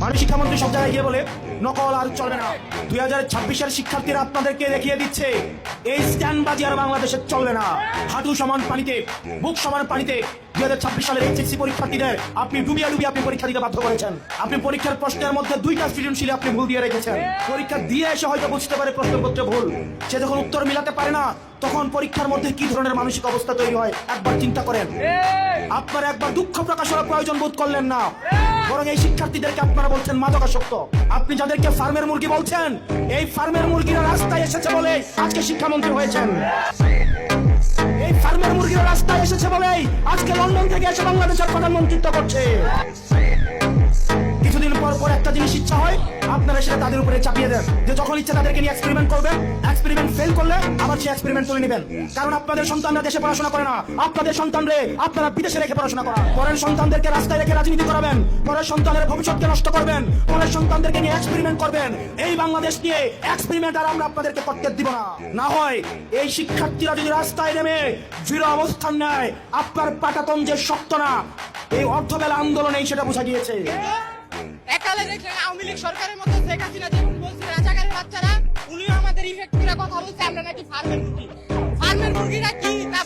মাননীয় শিক্ষামন্ত্রী সব জায়গায় গিয়ে বলে নকল আর চলবে না। 2026-এর শিক্ষার্থীরা আপনাদেরকে দেখিয়ে দিচ্ছে এই স্ট্যান্ডবাজি আর বাংলাদেশে চলবে না। হাঁটু সমান পানিতে, বুক সমান পানিতে 2026 সালের এইচএসসি পরীক্ষার্থীদের আপনি ডুবিয়ে আপনি পরীক্ষা দিতে বাধ্য করেছেন। আপনি পরীক্ষার প্রশ্নের মধ্যে 2টা সৃজনশীল আপনি ভুল দিয়ে রেখেছেন। পরীক্ষা দিয়ে এসে হয়তো বুঝতে পারে প্রশ্নপত্রে ভুল, সে যখন উত্তর মিলাতে পারে না তখন পরীক্ষার মধ্যে কি ধরনের মানসিক অবস্থা তৈরি হয় একবার চিন্তা করেন। আপনারা একবার দুঃখ প্রকাশ করার প্রয়োজন বোধ করলেন না, বরং এই শিক্ষার্থীদেরকে আপনারা বলছেন মাদকাসক্ত। আপনি যাদেরকে ফার্মের মুরগি বলছেন, এই ফার্মের মুরগিরা রাস্তায় এসেছে বলে আজকে শিক্ষামন্ত্রী হয়েছেন। এই ফার্মের মুরগিরা রাস্তায় এসেছে বলেই আজকে লন্ডন থেকে এসে বাংলাদেশের প্রধানমন্ত্রিত্ব করছে। কিছুদিন পর পর একটা জিনিস ইচ্ছা হয়, আপনারা সেটা তাদের উপরে চাপিয়ে দেন যে যখন ইচ্ছা তাদেরকে নিয়ে এক্সপেরিমেন্ট করবেন, এক্সপেরিমেন্ট ফেল করলে আবার সেই এক্সপেরিমেন্ট তুলে নেবেন। কারণ আপনাদের সন্তানরা দেশে পড়াশোনা করে না, আপনাদের সন্তানরে আপনারা বিদেশে রেখে পড়াশোনা করান। পরের সন্তানদেরকে রাস্তায় রেখে রাজনীতি করাবেন, পরের সন্তানের ভবিষ্যৎকে নষ্ট করবেন, পরের সন্তানদেরকে নিয়ে এক্সপেরিমেন্ট করবেন। এই বাংলাদেশ নিয়ে এক্সপেরিমেন্ট আর আমরা আপনাদেরকে করতে দিব না। না হয় এই শিক্ষার্থীরা যদি রাস্তায় নেমে দৃঢ় অবস্থান নেয়, আপনার পাটাতন যে শক্ত না, এই অর্ধবেলা আন্দোলনেই সেটা বোঝা গিয়েছে। একালে দেখলেন আওয়ামী লীগ সরকারের মধ্যে শেখ হাসিনা যেমন বলছে রাজাকারের বাচ্চারা, উনিও আমাদের ইফেক্ট করে কথা বলছে আমরা নাকি ফার্মের মুরগি। ফার্মের মুরগিরা কি তা